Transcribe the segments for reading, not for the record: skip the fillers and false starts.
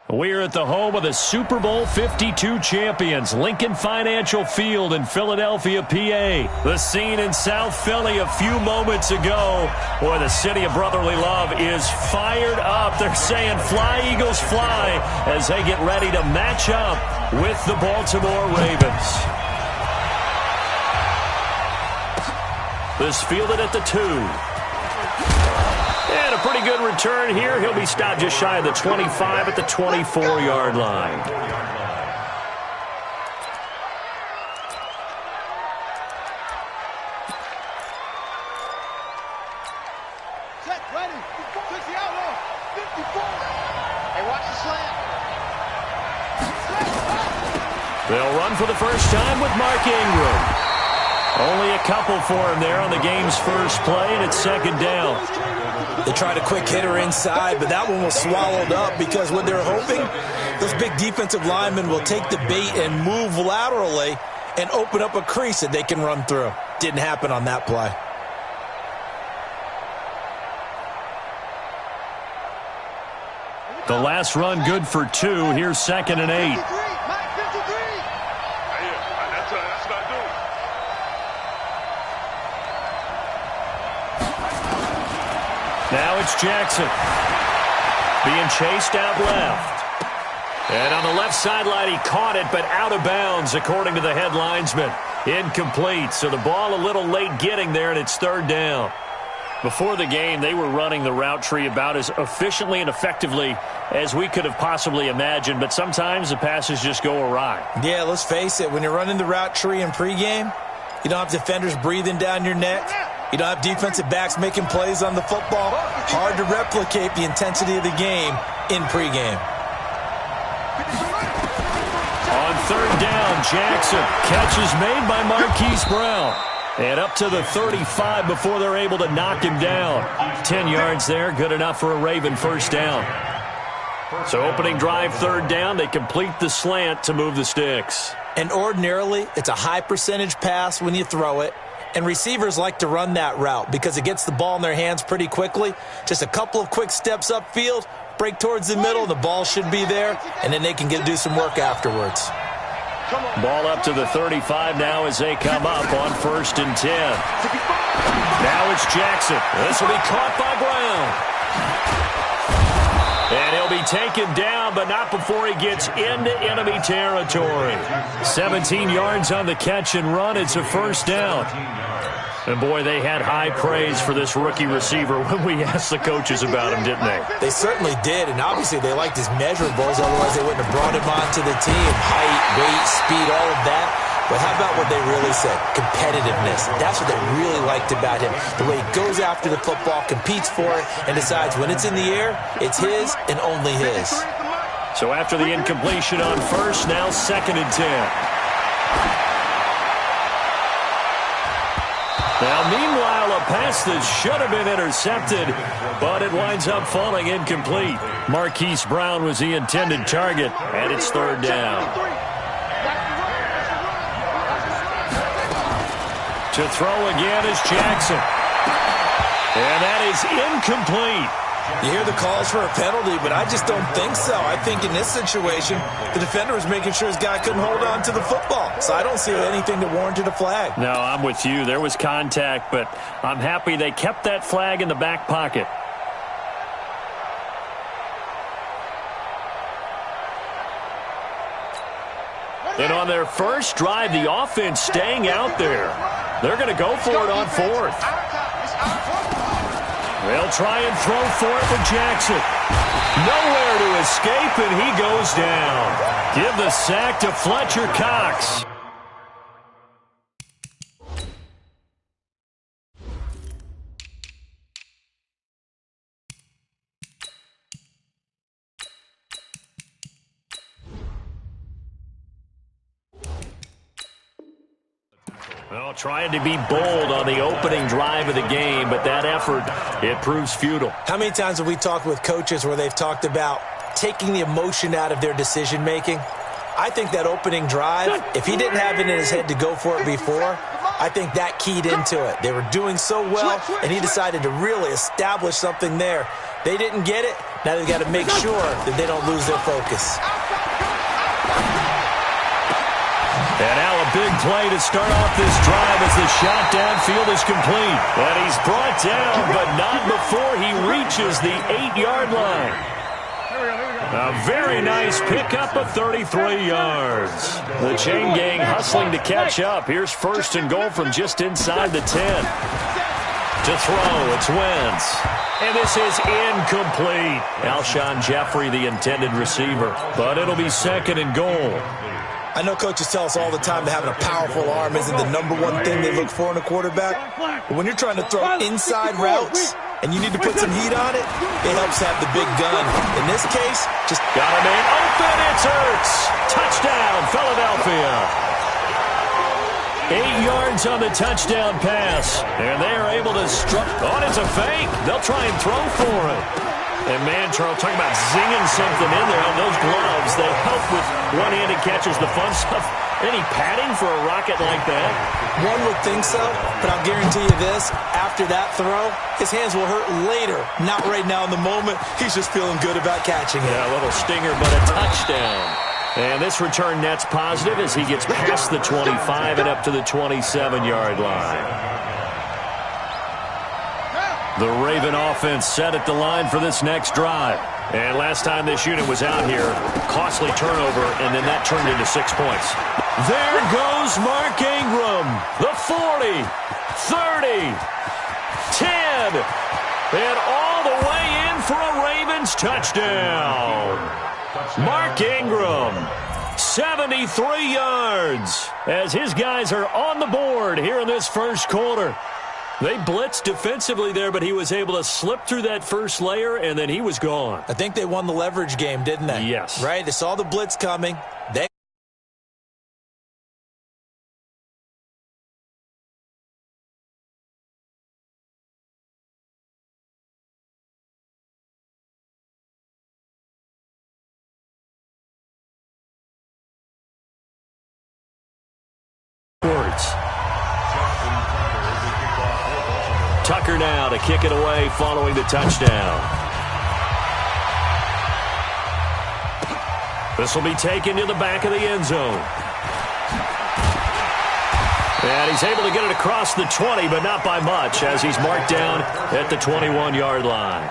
We're at the home of the Super Bowl 52 champions, Lincoln Financial Field in Philadelphia, PA. The scene in South Philly a few moments ago. Boy, the city of brotherly love is fired up. They're saying, "Fly, Eagles, fly," as they get ready to match up with the Baltimore Ravens. This fielded at the 2. And a pretty good return here. He'll be stopped just shy of the 25 at the 24-yard line. Set, ready. Took the outlaw. 54. Hey, watch the slant. They'll run for the first time with Mark Ingram. Only a couple for him there on the game's first play, and it's second down. They tried a quick hitter inside, but that one was swallowed up because what they're hoping, those big defensive linemen will take the bait and move laterally and open up a crease that they can run through. Didn't happen on that play. The last run good for 2. Here's 2nd and 8. Now it's Jackson being chased out left. And on the left sideline, he caught it, but out of bounds, according to the head linesman. Incomplete, so the ball a little late getting there, and it's 3rd down. Before the game, they were running the route tree about as efficiently and effectively as we could have possibly imagined, but sometimes the passes just go awry. Yeah, let's face it, when you're running the route tree in pregame, you don't have defenders breathing down your neck. You don't have defensive backs making plays on the football. Hard to replicate the intensity of the game in pregame. On 3rd down, Jackson. Catch is made by Marquise Brown. And up to the 35 before they're able to knock him down. 10 yards there, good enough for a Raven first down. So opening drive, 3rd down, they complete the slant to move the sticks. And ordinarily, it's a high percentage pass when you throw it. And receivers like to run that route because it gets the ball in their hands pretty quickly. Just a couple of quick steps upfield, break towards the middle, the ball should be there, and then they can do some work afterwards. Ball up to the 35 now as they come up on 1st and 10. Now it's Jackson. This will be caught by Brown. And he'll be taken down, but not before he gets into enemy territory. 17 yards on the catch and run. It's a first down. And, boy, they had high praise for this rookie receiver when we asked the coaches about him, didn't they? They certainly did, and obviously they liked his measurables. Otherwise, they wouldn't have brought him onto the team. Height, weight, speed, all of that. But how about what they really said? Competitiveness. That's what they really liked about him. The way he goes after the football, competes for it, and decides when it's in the air, it's his and only his. So after the incompletion on 1st, now 2nd and 10. Now, meanwhile, a pass that should have been intercepted, but it winds up falling incomplete. Marquise Brown was the intended target, and it's 3rd down. To throw again is Jackson. And that is incomplete. You hear the calls for a penalty, but I just don't think so. I think in this situation, the defender was making sure his guy couldn't hold on to the football. So I don't see anything that warranted a flag. No, I'm with you. There was contact, but I'm happy they kept that flag in the back pocket. And on their first drive, the offense staying out there. They're going to go for it on 4th. They'll try and throw for it with Jackson. Nowhere to escape, and he goes down. Give the sack to Fletcher Cox. Well, trying to be bold on the opening drive of the game, but that effort, it proves futile. How many times have we talked with coaches where they've talked about taking the emotion out of their decision-making? I think that opening drive, if he didn't have it in his head to go for it before, I think that keyed into it. They were doing so well, and he decided to really establish something there. They didn't get it, Now they've got to make sure that they don't lose their focus. And now a big play to start off this drive as the shot downfield is complete. And he's brought down, but not before he reaches the 8-yard line. A very nice pickup of 33 yards. The chain gang hustling to catch up. Here's first and goal from just inside the 10. To throw, it's Wentz. And this is incomplete. Alshon Jeffrey, the intended receiver. But it'll be second and goal. I know coaches tell us all the time that having a powerful arm isn't the number one thing they look for in a quarterback. But when you're trying to throw inside routes and you need to put some heat on it, it helps have the big gun. In this case, just got a man open. It's Ertz. Touchdown, Philadelphia. 8 yards on the touchdown pass. And they are able to strut. Oh, it's a fake. They'll try and throw for it. And, man, Charles, talking about zinging something in there on those gloves. They help with one-handed catches, the fun stuff. Any padding for a rocket like that? One would think so, but I'll guarantee you this. After that throw, his hands will hurt later. Not right now in the moment. He's just feeling good about catching it. Yeah, a little stinger, but a touchdown. And this return net's positive as he gets past the 25 and up to the 27-yard line. The Raven offense set at the line for this next drive. And last time this unit was out here, costly turnover, and then that turned into 6 points. There goes Mark Ingram. The 40, 30, 10, and all the way in for a Ravens touchdown. Mark Ingram, 73 yards, as his guys are on the board here in this first quarter. They blitzed defensively there, but he was able to slip through that first layer, and then he was gone. I think they won the leverage game, didn't they? Yes. Right? They saw the blitz coming. They Tucker now to kick it away following the touchdown. This will be taken to the back of the end zone. And he's able to get it across the 20, but not by much, as he's marked down at the 21-yard line.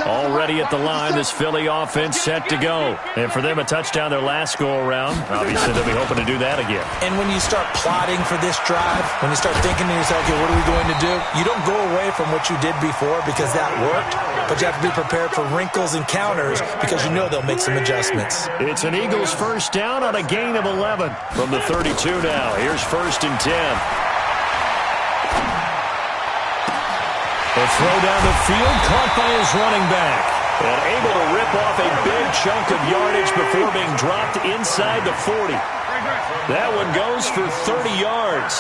Already at the line, this Philly offense set to go. And for them, a touchdown their last go-around. Obviously, they'll be hoping to do that again. And when you start plotting for this drive, when you start thinking to yourself, okay, what are we going to do? You don't go away from what you did before because that worked, but you have to be prepared for wrinkles and counters because you know they'll make some adjustments. It's an Eagles first down on a gain of 11 from the 32 now. Here's first and 10. The throw down the field, caught by his running back. And able to rip off a big chunk of yardage before being dropped inside the 40. That one goes for 30 yards.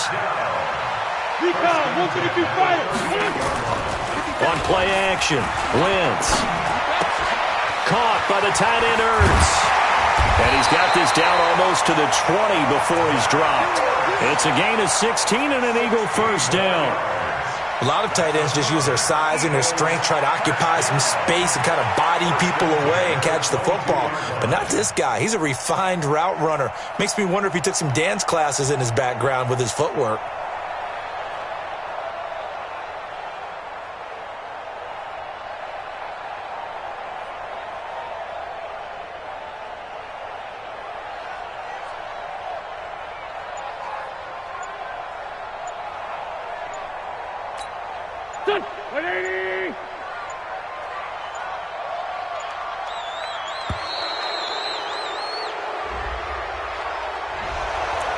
On play action, Wentz. Caught by the tight end Ertz. And he's got this down almost to the 20 before he's dropped. It's a gain of 16 and an Eagle first down. A lot of tight ends just use their size and their strength, try to occupy some space and kind of body people away and catch the football. But not this guy. He's a refined route runner. Makes me wonder if he took some dance classes in his background with his footwork.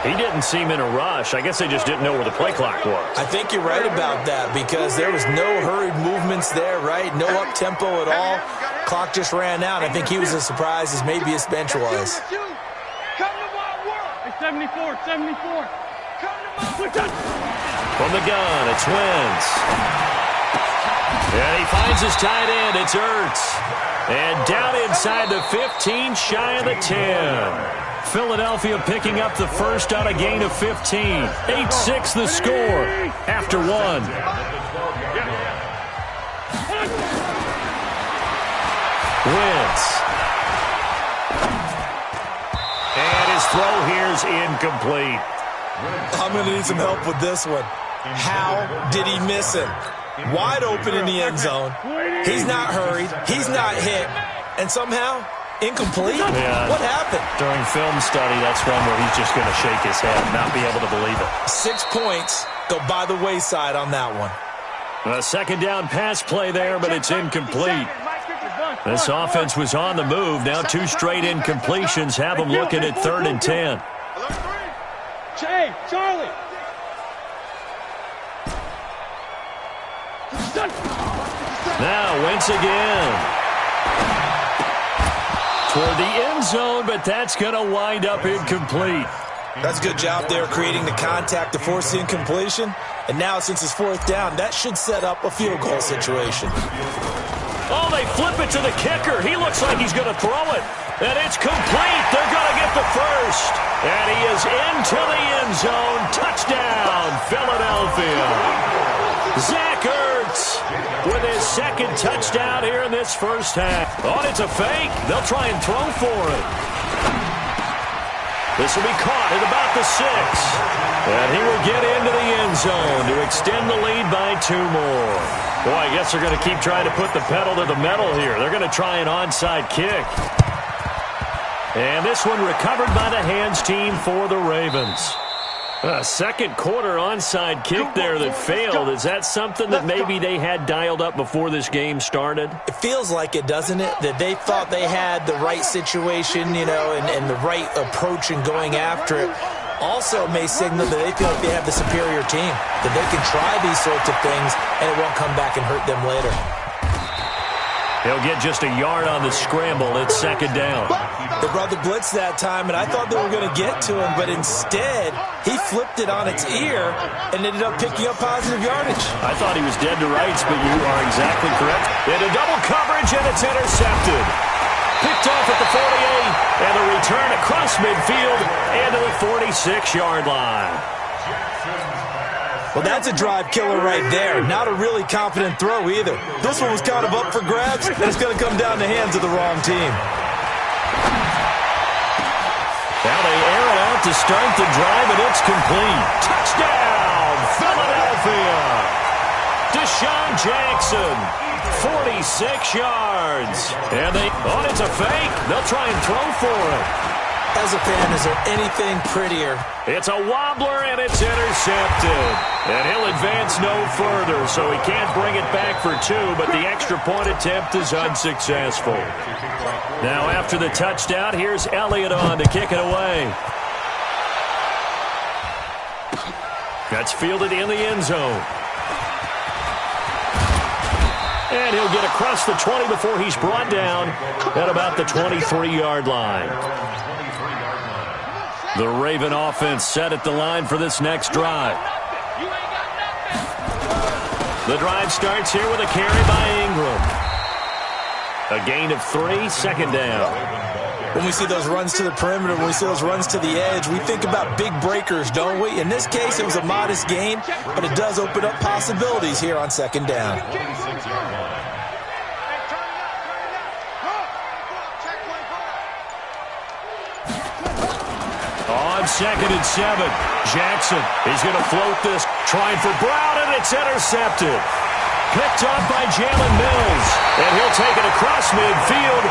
He didn't seem in a rush. I guess they just didn't know where the play clock was. I think you're right about that because there was no hurried movements there, right? No up-tempo at all. Clock just ran out. I think he was as surprised as maybe his bench was. Hey, 74. From the gun, it's Wentz. And he finds his tight end. It's Ertz. And down inside the 15, shy of the 10. Philadelphia picking up the first on a gain of 15. 8-6 the score after one. Wentz. And his throw here is incomplete. I'm going to need some help with this one. How did he miss him? Wide open in the end zone. He's not hurried. He's not hit. And somehow, incomplete? Yeah. What happened? During film study, that's one where he's just going to shake his head and not be able to believe it. 6 points go by the wayside on that one. A second down pass play there, but it's incomplete. This offense was on the move. Now 2 straight incompletions have them looking at 3rd and 10. Charlie. Now Wentz again. Toward the end zone, but that's going to wind up incomplete. That's a good job there creating the contact to force the incompletion. And now, since it's 4th down, that should set up a field goal situation. Oh, they flip it to the kicker. He looks like he's going to throw it. And it's complete. They're going to get the first. And he is into the end zone. Touchdown, Philadelphia. Zach Ertz with his 2nd touchdown here in this first half. Oh, it's a fake. They'll try and throw for it. This will be caught at about the 6. And he will get into the end zone to extend the lead by 2 more. Boy, I guess they're going to keep trying to put the pedal to the metal here. They're going to try an onside kick. And this one recovered by the hands team for the Ravens. A second quarter onside kick there that failed. Is that something that maybe they had dialed up before this game started? It feels like it, doesn't it? That they thought they had the right situation, you know, and the right approach in going after it. Also may signal that they feel like they have the superior team, that they can try these sorts of things and it won't come back and hurt them later. They'll get just a yard on the scramble. It's 2nd down. They brought the blitz that time, and I thought they were going to get to him, but instead, he flipped it on its ear and ended up picking up positive yardage. I thought he was dead to rights, but you are exactly correct. Into double coverage, and it's intercepted. Picked off at the 48, and the return across midfield into the 46-yard line. Well, that's a drive killer right there. Not a really confident throw either. This one was kind of up for grabs, and it's going to come down the hands of the wrong team. Now they air it out to start the drive, and it's complete. Touchdown, Philadelphia! Deshaun Jackson, 46 yards. And it's a fake. They'll try and throw for it. As a fan, is there anything prettier? It's a wobbler, and it's intercepted. And he'll advance no further, so he can't bring it back for 2, but the extra point attempt is unsuccessful. Now, after the touchdown, here's Elliott on to kick it away. That's fielded in the end zone. And he'll get across the 20 before he's brought down at about the 23-yard line. The Raven offense set at the line for this next drive. The drive starts here with a carry by Ingram. A gain of 3, 2nd down. When we see those runs to the perimeter, when we see those runs to the edge, we think about big breakers, don't we? In this case, it was a modest gain, but it does open up possibilities here on 2nd down. On 2nd and 7, Jackson, he's going to float this, trying for Brown, and it's intercepted. Picked off by Jalen Mills, and he'll take it across midfield